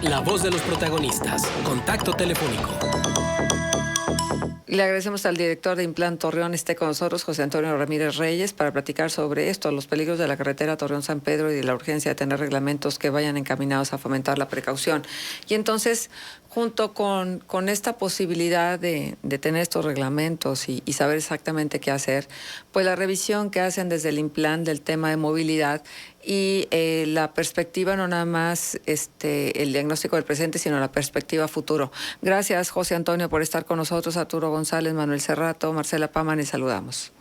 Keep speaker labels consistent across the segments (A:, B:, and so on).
A: La voz de los protagonistas. Contacto telefónico.
B: Le agradecemos al director de Implan Torreón, esté con nosotros, José Antonio Ramírez Reyes, para platicar sobre esto, los peligros de la carretera Torreón-San Pedro y de la urgencia de tener reglamentos que vayan encaminados a fomentar la precaución. Y entonces, junto con esta posibilidad de tener estos reglamentos y saber exactamente qué hacer, pues la revisión que hacen desde el Implan del tema de movilidad y la perspectiva, no nada más el diagnóstico del presente, sino la perspectiva futuro. Gracias, José Antonio, por estar con nosotros. Arturo González, Manuel Cerrato, Marcela Paman, y saludamos.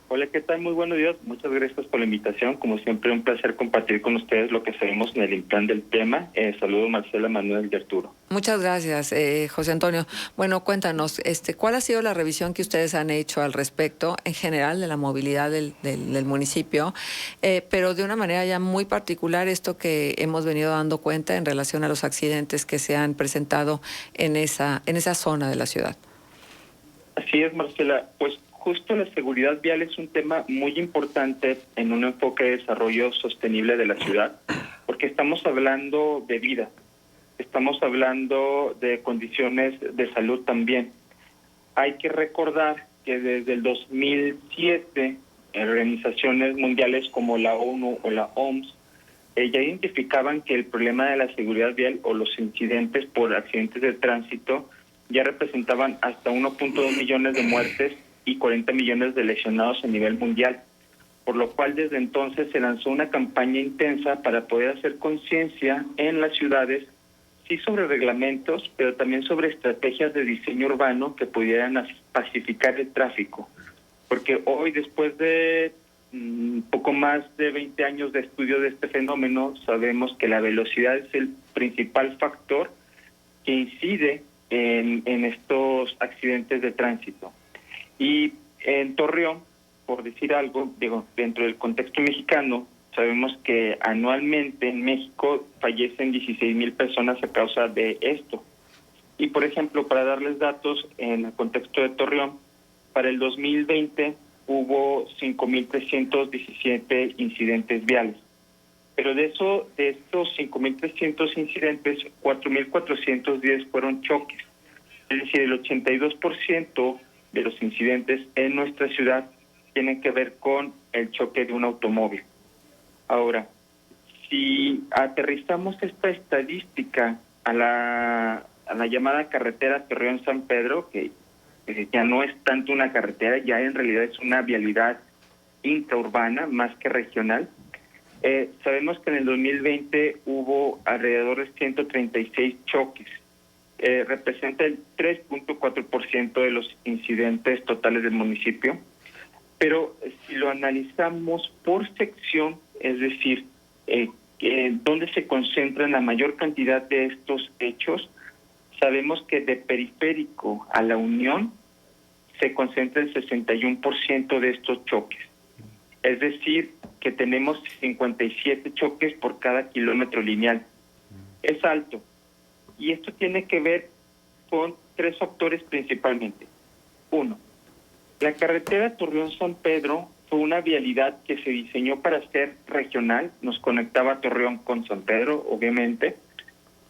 C: Hola, ¿qué tal? Muy buenos días. Muchas gracias por la invitación. Como siempre, un placer compartir con ustedes lo que sabemos en el Implan del tema. Saludo Marcela, Manuel y Arturo.
B: Muchas gracias, José Antonio. Bueno, cuéntanos, ¿cuál ha sido la revisión que ustedes han hecho al respecto, en general, de la movilidad del municipio? Pero de una manera ya muy particular, esto que hemos venido dando cuenta en relación a los accidentes que se han presentado en esa zona de la ciudad.
C: Así es, Marcela. Pues justo la seguridad vial es un tema muy importante en un enfoque de desarrollo sostenible de la ciudad, porque estamos hablando de vida, estamos hablando de condiciones de salud también. Hay que recordar que desde el 2007, organizaciones mundiales como la ONU o la OMS ya identificaban que el problema de la seguridad vial o los incidentes por accidentes de tránsito ya representaban hasta 1.2 millones de muertes y 40 millones de lesionados a nivel mundial, por lo cual desde entonces se lanzó una campaña intensa para poder hacer conciencia en las ciudades, sí sobre reglamentos, pero también sobre estrategias de diseño urbano que pudieran pacificar el tráfico, porque hoy, después de poco más de 20 años de estudio de este fenómeno, sabemos que la velocidad es el principal factor que incide en estos accidentes de tránsito. Y en Torreón, por decir algo, dentro del contexto mexicano, sabemos que anualmente en México fallecen 16,000 personas a causa de esto. Y por ejemplo, para darles datos en el contexto de Torreón, para el 2020 hubo 5,317 incidentes viales. Pero de estos 5,300 incidentes, 4,410 fueron choques. Es decir, el 82% de los incidentes en nuestra ciudad tienen que ver con el choque de un automóvil. Ahora, si aterrizamos esta estadística a la llamada carretera Torreón-San Pedro, que ya no es tanto una carretera, ya en realidad es una vialidad intraurbana más que regional, sabemos que en el 2020 hubo alrededor de 136 choques. Representa el 3.4% de los incidentes totales del municipio, pero si lo analizamos por sección, es decir, donde se concentran la mayor cantidad de estos hechos, sabemos que de Periférico a La Unión se concentra el 61% de estos choques. Es decir, que tenemos 57 choques por cada kilómetro lineal. Es alto. Y esto tiene que ver con tres factores principalmente. Uno, la carretera Torreón-San Pedro fue una vialidad que se diseñó para ser regional, nos conectaba Torreón con San Pedro, obviamente,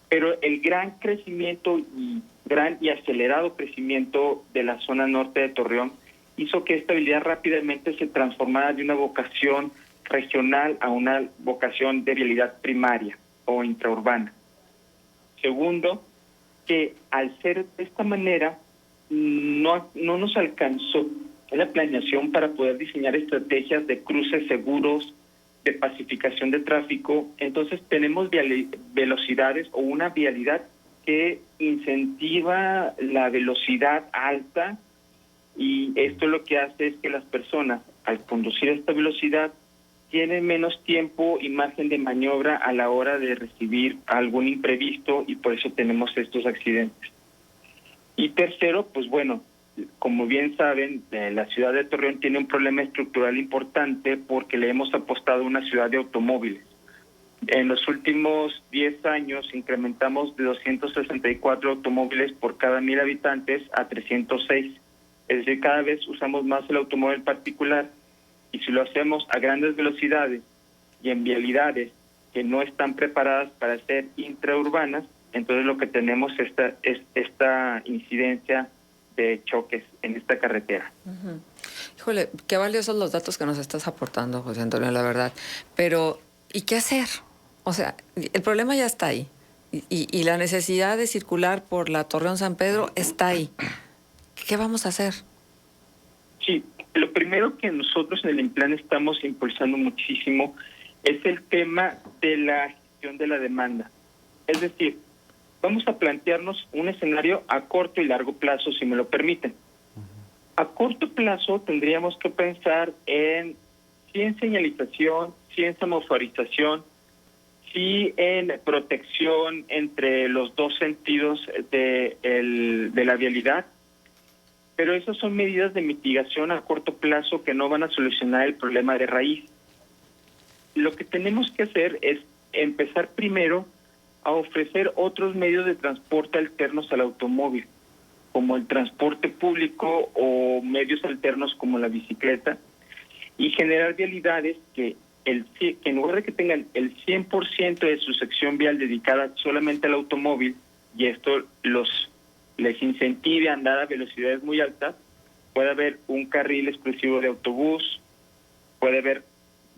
C: pero el gran crecimiento y acelerado crecimiento de la zona norte de Torreón hizo que esta vialidad rápidamente se transformara de una vocación regional a una vocación de vialidad primaria o intraurbana. Segundo, que al ser de esta manera no nos alcanzó la planeación para poder diseñar estrategias de cruces seguros, de pacificación de tráfico. Entonces tenemos velocidades o una vialidad que incentiva la velocidad alta, y esto lo que hace es que las personas, al conducir a esta velocidad, tienen menos tiempo y margen de maniobra a la hora de recibir algún imprevisto, y por eso tenemos estos accidentes. Y tercero, pues bueno, como bien saben, la ciudad de Torreón tiene un problema estructural importante porque le hemos apostado a una ciudad de automóviles. En los últimos 10 años incrementamos de 264 automóviles por cada 1,000 habitantes a 306. Es decir, cada vez usamos más el automóvil particular, y si lo hacemos a grandes velocidades y en vialidades que no están preparadas para ser intraurbanas, entonces lo que tenemos es esta incidencia de choques en esta carretera.
B: Uh-huh. Híjole, qué valiosos los datos que nos estás aportando, José Antonio, la verdad. Pero, ¿y qué hacer? O sea, el problema ya está ahí. Y la necesidad de circular por la Torreón San Pedro está ahí. ¿Qué vamos a hacer?
C: Sí, lo primero que nosotros en el INPLAN estamos impulsando muchísimo es el tema de la gestión de la demanda. Es decir, vamos a plantearnos un escenario a corto y largo plazo, si me lo permiten. A corto plazo tendríamos que pensar en sí en señalización, sí en semaforización, sí en protección entre los dos sentidos de la vialidad, pero esas son medidas de mitigación a corto plazo que no van a solucionar el problema de raíz. Lo que tenemos que hacer es empezar primero a ofrecer otros medios de transporte alternos al automóvil, como el transporte público o medios alternos como la bicicleta, y generar vialidades que en lugar de que tengan el 100% de su sección vial dedicada solamente al automóvil, y esto les incentive a andar a velocidades muy altas, puede haber un carril exclusivo de autobús, puede haber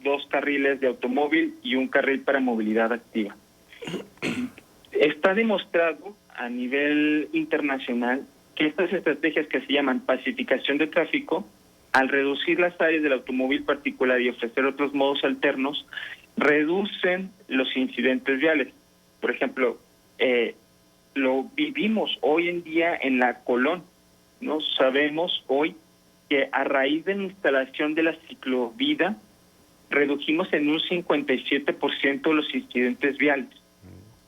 C: 2 carriles de automóvil y un carril para movilidad activa. Está demostrado a nivel internacional que estas estrategias que se llaman pacificación de tráfico, al reducir las áreas del automóvil particular y ofrecer otros modos alternos, reducen los incidentes viales. Por ejemplo, lo vivimos hoy en día en la Colón, ¿no? Sabemos hoy que a raíz de la instalación de la ciclovía, redujimos en un 57% los incidentes viales.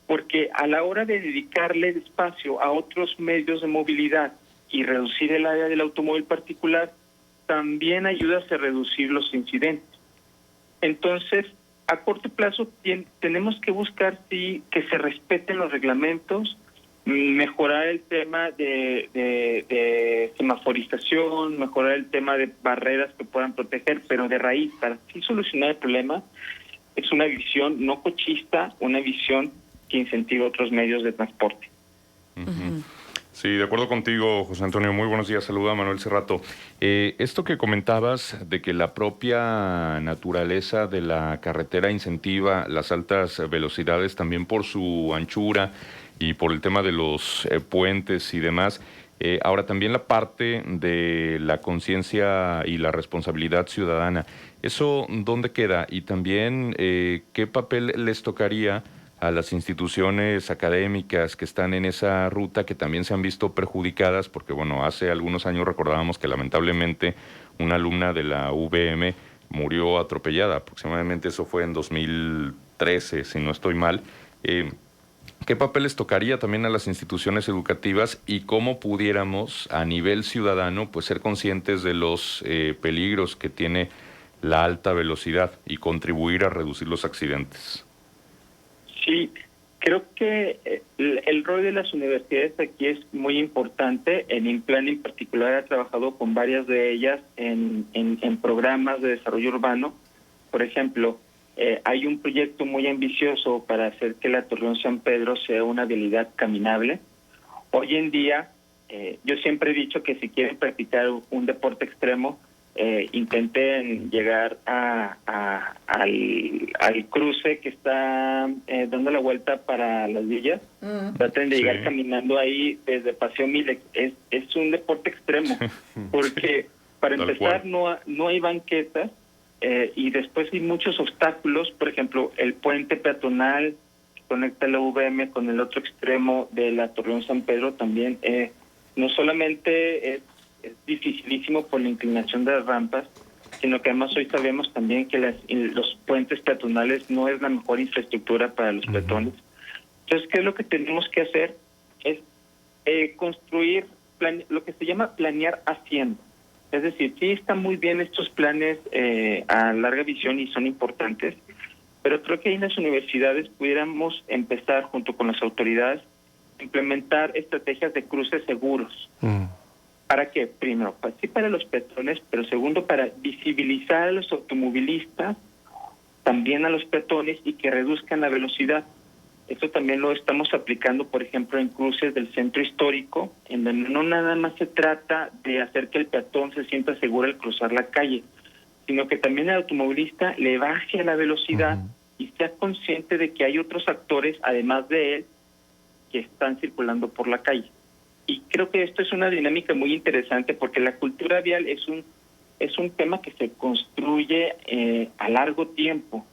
C: Porque a la hora de dedicarle espacio a otros medios de movilidad y reducir el área del automóvil particular, también ayuda a reducir los incidentes. Entonces, a corto plazo tenemos que buscar que se respeten los reglamentos, mejorar el tema de semaforización, mejorar el tema de barreras que puedan proteger, pero de raíz, para así solucionar el problema, es una visión no cochista, una visión que incentiva otros medios de transporte.
D: Uh-huh. Sí, de acuerdo contigo, José Antonio. Muy buenos días. Saluda a Manuel Cerrato. Esto que comentabas de que la propia naturaleza de la carretera incentiva las altas velocidades también por su anchura y por el tema de los puentes y demás. Ahora, también la parte de la conciencia y la responsabilidad ciudadana. ¿Eso dónde queda? Y también, ¿qué papel les tocaría a las instituciones académicas que están en esa ruta, que también se han visto perjudicadas? Porque, bueno, hace algunos años recordábamos que lamentablemente una alumna de la UVM murió atropellada. Aproximadamente eso fue en 2013, si no estoy mal. ¿Qué papel les tocaría también a las instituciones educativas y cómo pudiéramos a nivel ciudadano pues ser conscientes de los peligros que tiene la alta velocidad y contribuir a reducir los accidentes?
C: Sí, creo que el rol de las universidades aquí es muy importante. El INPLAN en particular ha trabajado con varias de ellas en programas de desarrollo urbano. Por ejemplo, hay un proyecto muy ambicioso para hacer que la Torreón San Pedro sea una vialidad caminable. Hoy en día, yo siempre he dicho que si quieren practicar un deporte extremo, intenten llegar al cruce que está dando la vuelta para las villas. Traten de llegar caminando ahí desde Paseo Milex. Es un deporte extremo, porque para empezar no hay banquetas, y después hay muchos obstáculos. Por ejemplo, el puente peatonal que conecta la UVM con el otro extremo de la Torreón San Pedro también no solamente es dificilísimo por la inclinación de las rampas, sino que además hoy sabemos también que los puentes peatonales no es la mejor infraestructura para los peatones. Entonces, ¿qué es lo que tenemos que hacer? Es construir lo que se llama planear haciendo. Es decir, sí están muy bien estos planes a larga visión y son importantes, pero creo que ahí en las universidades pudiéramos empezar junto con las autoridades a implementar estrategias de cruces seguros. ¿Para qué? Primero, sí para los peatones, pero segundo, para visibilizar a los automovilistas, también a los peatones, y que reduzcan la velocidad. Esto también lo estamos aplicando, por ejemplo, en cruces del centro histórico, en donde no nada más se trata de hacer que el peatón se sienta seguro al cruzar la calle, sino que también el automovilista le baje a la velocidad y sea consciente de que hay otros actores, además de él, que están circulando por la calle. Y creo que esto es una dinámica muy interesante porque la cultura vial es un tema que se construye a largo tiempo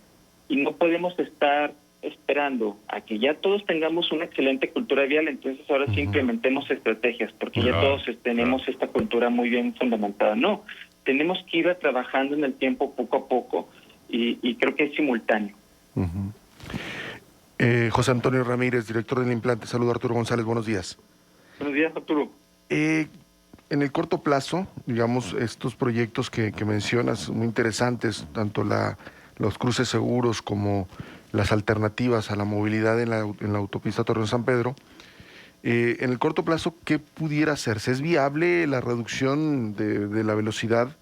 C: y no podemos estar esperando a que ya todos tengamos una excelente cultura vial, entonces ahora sí implementemos estrategias, porque ya todos tenemos esta cultura muy bien fundamentada. No, tenemos que ir trabajando en el tiempo poco a poco y creo que es simultáneo.
E: José Antonio Ramírez, director del Implante. Saludo, Arturo González, buenos días.
C: Buenos días, Arturo.
E: En el corto plazo, digamos, estos proyectos que mencionas, muy interesantes, tanto los cruces seguros como las alternativas a la movilidad en la autopista Torreón-San Pedro, en el corto plazo, ¿qué pudiera hacerse? ¿Es viable la reducción de la velocidad?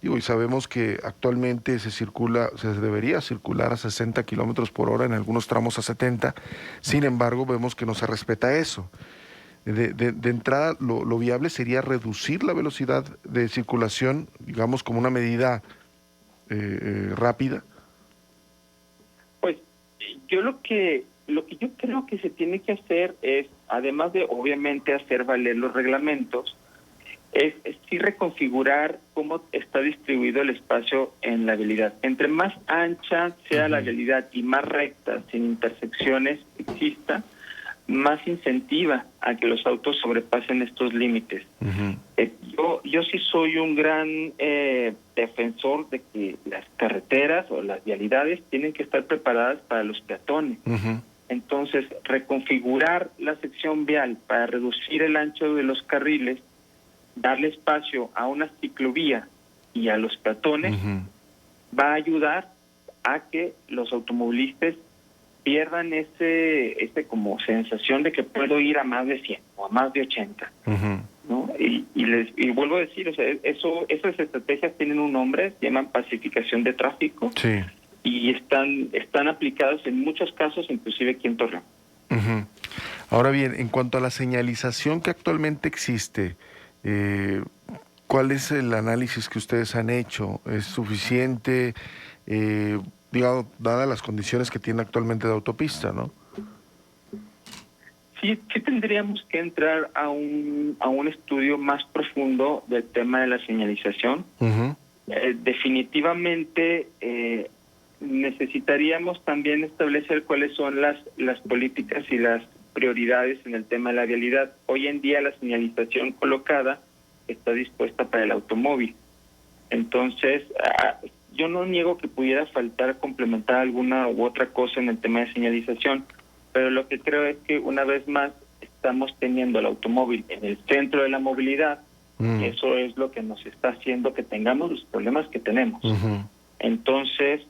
E: Digo, y sabemos que actualmente se debería circular a 60 kilómetros por hora, en algunos tramos a 70, sin embargo, vemos que no se respeta eso. De entrada, lo viable sería reducir la velocidad de circulación, digamos, como una medida rápida.
C: Pues yo lo que yo creo que se tiene que hacer es, además de obviamente hacer valer los reglamentos, es sí reconfigurar cómo está distribuido el espacio en la vialidad. Entre más ancha sea la vialidad y más recta, sin intersecciones exista, más incentiva a que los autos sobrepasen estos límites. Yo sí soy un gran defensor de que las carreteras o las vialidades tienen que estar preparadas para los peatones. Entonces, reconfigurar la sección vial para reducir el ancho de los carriles, darle espacio a una ciclovía y a los peatones, va a ayudar a que los automovilistas pierdan ese como sensación de que puedo ir a más de 100 o a más de 80, ¿no? Y vuelvo a decir, o sea, esas estrategias tienen un nombre, se llaman pacificación de tráfico, y están aplicadas en muchos casos, inclusive aquí en Torreón.
E: Ahora bien, en cuanto a la señalización que actualmente existe, ¿cuál es el análisis que ustedes han hecho? ¿Es suficiente? Digamos, dadas las condiciones que tiene actualmente de autopista, ¿no?
C: Sí tendríamos que entrar a un estudio más profundo del tema de la señalización. Definitivamente necesitaríamos también establecer cuáles son las políticas y las prioridades en el tema de la vialidad. Hoy en día la señalización colocada está dispuesta para el automóvil. Entonces, yo no niego que pudiera faltar complementar alguna u otra cosa en el tema de señalización, pero lo que creo es que una vez más estamos teniendo el automóvil en el centro de la movilidad, y eso es lo que nos está haciendo que tengamos los problemas que tenemos. Entonces,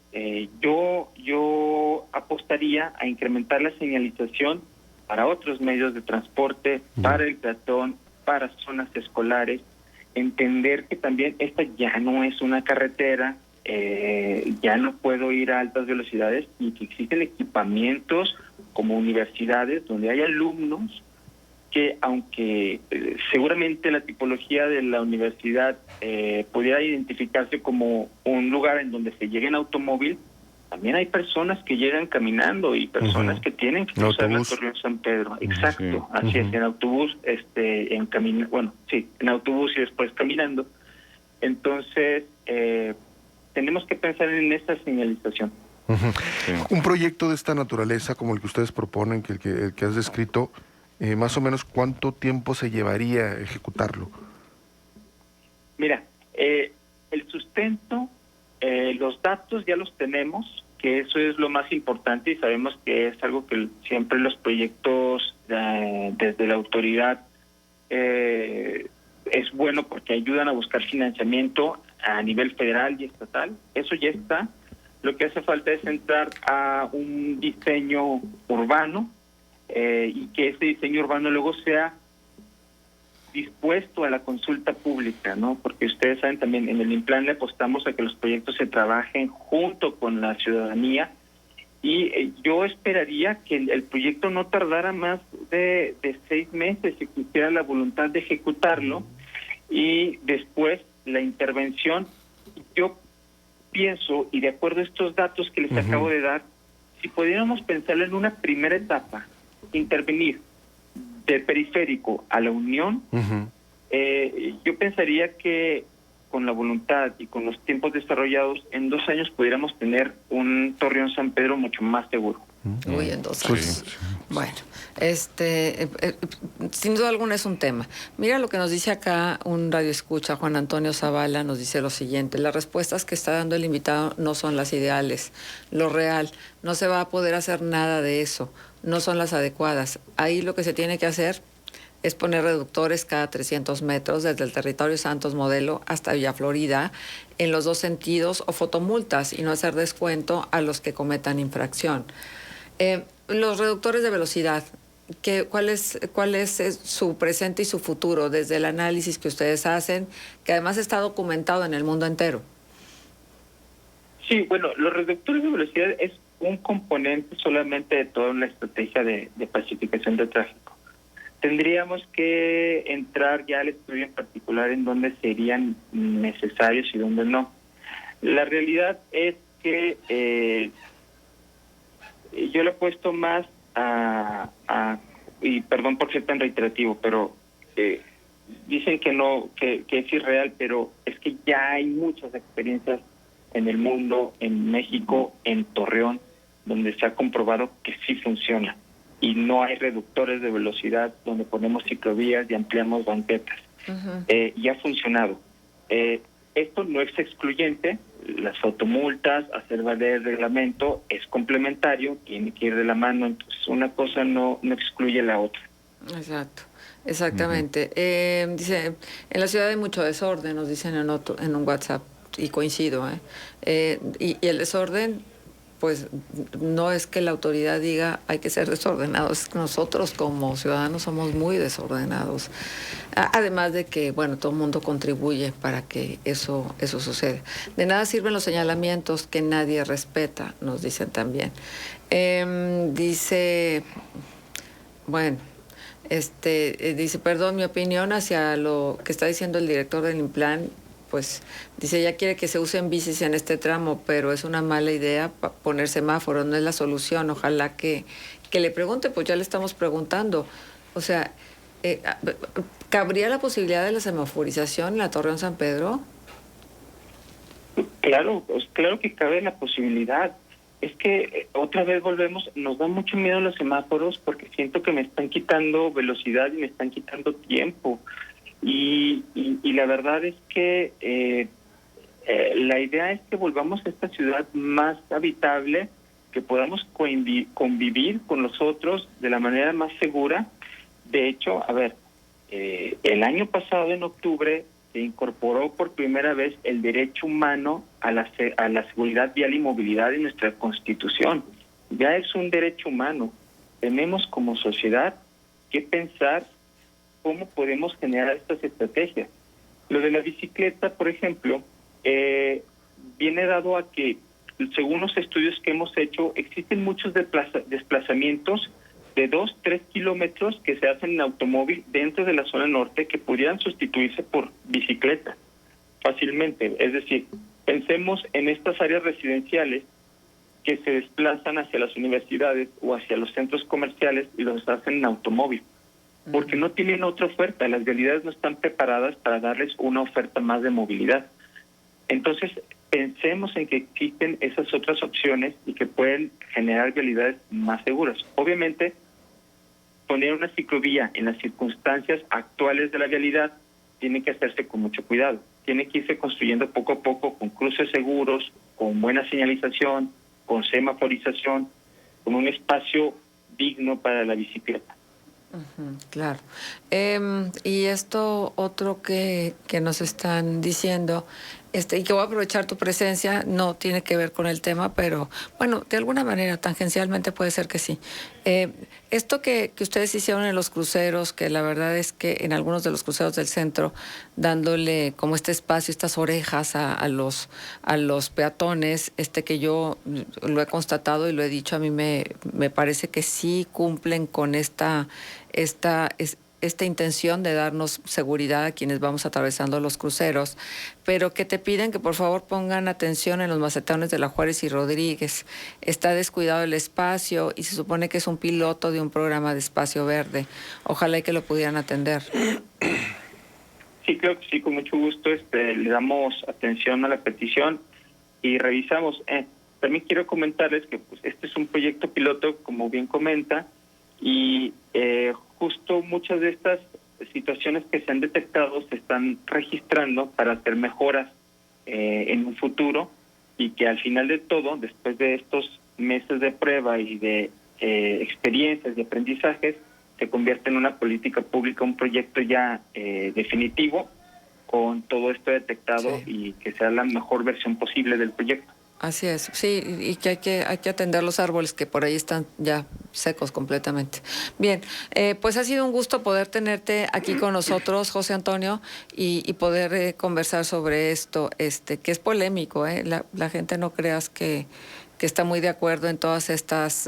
C: yo apostaría a incrementar la señalización para otros medios de transporte, para el peatón, para zonas escolares, entender que también esta ya no es una carretera, ya no puedo ir a altas velocidades y que existen equipamientos como universidades donde hay alumnos que, aunque seguramente la tipología de la universidad pudiera identificarse como un lugar en donde se llegue en automóvil, también hay personas que llegan caminando y personas que tienen que cruzar la Torreón San Pedro. Exacto, así es, en autobús, en autobús y después caminando. Entonces, tenemos que pensar en esta señalización.
E: Un proyecto de esta naturaleza, como el que ustedes proponen, el que has descrito, más o menos, ¿cuánto tiempo se llevaría ejecutarlo?
C: Mira, el sustento, los datos ya los tenemos, que eso es lo más importante y sabemos que es algo que siempre los proyectos desde la autoridad es bueno porque ayudan a buscar financiamiento a nivel federal y estatal. Eso ya está. Lo que hace falta es entrar a un diseño urbano y que ese diseño urbano luego sea dispuesto a la consulta pública, ¿no? Porque ustedes saben también, en el Implan le apostamos a que los proyectos se trabajen junto con la ciudadanía y yo esperaría que el proyecto no tardara más de 6 meses, si existiera la voluntad de ejecutarlo, y después la intervención. Yo pienso, y de acuerdo a estos datos que les acabo de dar, si pudiéramos pensar en una primera etapa, intervenir del periférico a la Unión, yo pensaría que con la voluntad y con los tiempos desarrollados, en 2 años pudiéramos tener un Torreón San Pedro mucho más seguro.
B: Uy, en 2 años. Bueno, sin duda alguna es un tema. Mira lo que nos dice acá un radioescucha, Juan Antonio Zavala, nos dice lo siguiente: las respuestas que está dando el invitado no son las ideales, lo real, no se va a poder hacer nada de eso, no son las adecuadas. Ahí lo que se tiene que hacer es poner reductores cada 300 metros desde el territorio Santos Modelo hasta Villa Florida en los 2 sentidos, o fotomultas, y no hacer descuento a los que cometan infracción. Los reductores de velocidad, ¿cuál es su presente y su futuro desde el análisis que ustedes hacen, que además está documentado en el mundo entero?
C: Sí, bueno, los reductores de velocidad es un componente solamente de toda una estrategia de pacificación de tráfico. Tendríamos que entrar ya al estudio en particular en dónde serían necesarios y dónde no. La realidad es que yo le he puesto más y perdón por ser tan reiterativo, pero dicen que no, que es irreal, pero es que ya hay muchas experiencias en el mundo, en México, en Torreón, donde se ha comprobado que sí funciona. Y no hay reductores de velocidad donde ponemos ciclovías y ampliamos banquetas. Y ha funcionado. Esto no es excluyente. Las automultas, hacer valer el reglamento es complementario, tiene que ir de la mano. Entonces, una cosa no excluye la otra.
B: Exacto, exactamente. Dice, en la ciudad hay mucho desorden, nos dicen en un WhatsApp, y coincido. Y el desorden, pues no es que la autoridad diga hay que ser desordenados, es que nosotros como ciudadanos somos muy desordenados. Además de que, bueno, todo el mundo contribuye para que eso suceda. De nada sirven los señalamientos que nadie respeta, nos dicen también. Dice, bueno, dice, perdón, mi opinión hacia lo que está diciendo el director del Implan. Pues dice, ya quiere que se usen bicis en este tramo, pero es una mala idea poner semáforos, no es la solución. Ojalá que le pregunte, pues ya le estamos preguntando. O sea, ¿cabría la posibilidad de la semaforización en la Torreón San Pedro?
C: Claro, pues claro que cabe la posibilidad. Es que otra vez volvemos, nos da mucho miedo los semáforos porque siento que me están quitando velocidad y me están quitando tiempo. Y la verdad es que la idea es que volvamos a esta ciudad más habitable, que podamos convivir con los otros de la manera más segura. De hecho, a ver, el año pasado, en octubre, se incorporó por primera vez el derecho humano a la seguridad vial y movilidad en nuestra Constitución. Ya es un derecho humano. Tenemos como sociedad que pensar cómo podemos generar estas estrategias. Lo de la bicicleta, por ejemplo, viene dado a que, según los estudios que hemos hecho, existen muchos desplazamientos de 2-3 kilómetros que se hacen en automóvil dentro de la zona norte que pudieran sustituirse por bicicleta fácilmente. Es decir, pensemos en estas áreas residenciales que se desplazan hacia las universidades o hacia los centros comerciales y los hacen en automóvil, porque no tienen otra oferta. Las vialidades no están preparadas para darles una oferta más de movilidad. Entonces, pensemos en que existen esas otras opciones y que pueden generar vialidades más seguras. Obviamente, poner una ciclovía en las circunstancias actuales de la vialidad tiene que hacerse con mucho cuidado. Tiene que irse construyendo poco a poco con cruces seguros, con buena señalización, con semaforización, con un espacio digno para la bicicleta.
B: Claro. Y esto otro que nos están diciendo Y que voy a aprovechar tu presencia, no tiene que ver con el tema, pero bueno, de alguna manera, tangencialmente puede ser que sí. Esto que ustedes hicieron en los cruceros, que la verdad es que en algunos de los cruceros del centro, dándole como este espacio, estas orejas a los peatones, que yo lo he constatado y lo he dicho, a mí me parece que sí cumplen con esta intención de darnos seguridad a quienes vamos atravesando los cruceros, pero que te piden que por favor pongan atención en los macetones de la Juárez y Rodríguez. Está descuidado el espacio y se supone que es un piloto de un programa de espacio verde. Ojalá y que lo pudieran atender.
C: Sí, creo que sí, con mucho gusto le damos atención a la petición y revisamos. También quiero comentarles que pues, este es un proyecto piloto, como bien comenta, y justo muchas de estas situaciones que se han detectado se están registrando para hacer mejoras en un futuro, y que al final de todo, después de estos meses de prueba y de experiencias y aprendizajes, se convierte en una política pública, un proyecto ya definitivo, con todo esto detectado, sí, y que sea la mejor versión posible del proyecto.
B: Así es, sí, y que hay que atender los árboles que por ahí están ya secos completamente. Bien, pues ha sido un gusto poder tenerte aquí con nosotros, José Antonio, y poder conversar sobre esto, que es polémico, la gente no creas que está muy de acuerdo en todas estas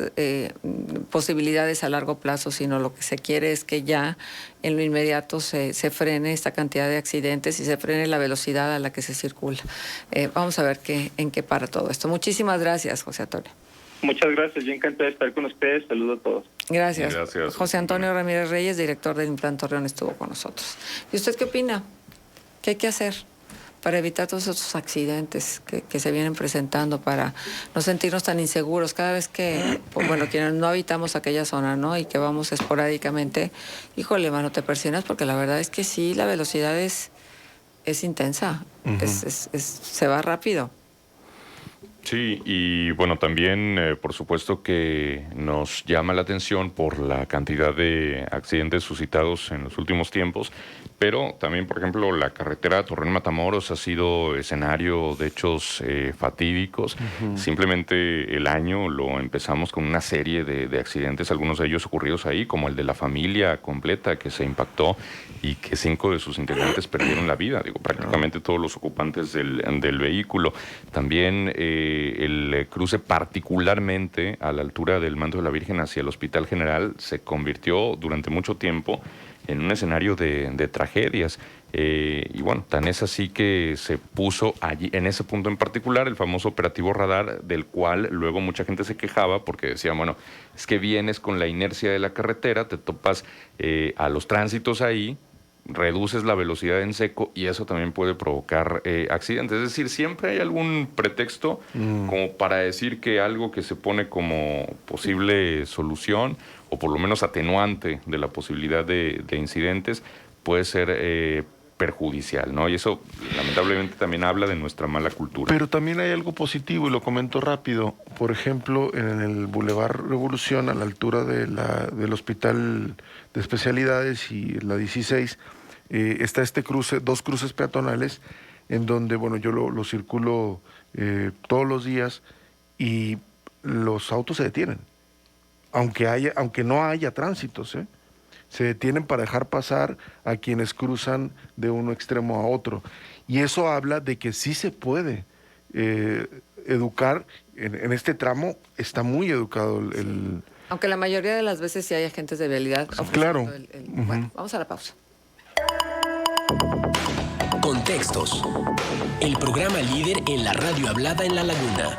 B: posibilidades a largo plazo, sino lo que se quiere es que ya en lo inmediato se frene esta cantidad de accidentes y se frene la velocidad a la que se circula. Vamos a ver en qué para todo esto. Muchísimas gracias, José Antonio.
C: Muchas gracias, yo encantado de estar con ustedes. Saludos a todos.
B: Gracias.
D: Gracias.
B: José Antonio Ramírez Reyes, director del Implan Torreón, estuvo con nosotros. ¿Y usted qué opina? ¿Qué hay que hacer para evitar todos esos accidentes que se vienen presentando, para no sentirnos tan inseguros cada vez que, bueno, quienes no habitamos aquella zona, ¿no? Y que vamos esporádicamente, híjole, mano, te persignas, porque la verdad es que sí, la velocidad es intensa, se va rápido.
D: Sí, y bueno, también por supuesto que nos llama la atención por la cantidad de accidentes suscitados en los últimos tiempos, pero también, por ejemplo, la carretera Torreón-Matamoros ha sido escenario de hechos fatídicos. Simplemente el año lo empezamos con una serie de accidentes, algunos de ellos ocurridos ahí, como el de la familia completa que se impactó y que 5 de sus integrantes perdieron la vida, prácticamente todos los ocupantes del vehículo. También el cruce particularmente a la altura del Manto de la Virgen hacia el Hospital General se convirtió durante mucho tiempo en un escenario de tragedias. Y bueno, tan es así que se puso allí, en ese punto en particular, el famoso operativo radar, del cual luego mucha gente se quejaba porque decía, bueno, es que vienes con la inercia de la carretera, te topas a los tránsitos ahí, reduces la velocidad en seco y eso también puede provocar accidentes. Es decir, siempre hay algún pretexto como para decir que algo que se pone como posible solución o por lo menos atenuante de la posibilidad de incidentes puede ser perjudicial, ¿no? Y eso lamentablemente también habla de nuestra mala cultura.
E: Pero también hay algo positivo y lo comento rápido. Por ejemplo, en el Boulevard Revolución, a la altura del Hospital de Especialidades y la 16, está este cruce, 2 cruces peatonales, en donde, bueno, yo lo circulo todos los días y los autos se detienen, aunque no haya tránsitos, se detienen para dejar pasar a quienes cruzan de uno extremo a otro. Y eso habla de que sí se puede educar. En este tramo está muy educado el...
B: Aunque la mayoría de las veces sí hay agentes de vialidad.
E: Claro.
B: Bueno, vamos a la pausa.
A: Contextos. El programa líder en la radio hablada en La Laguna.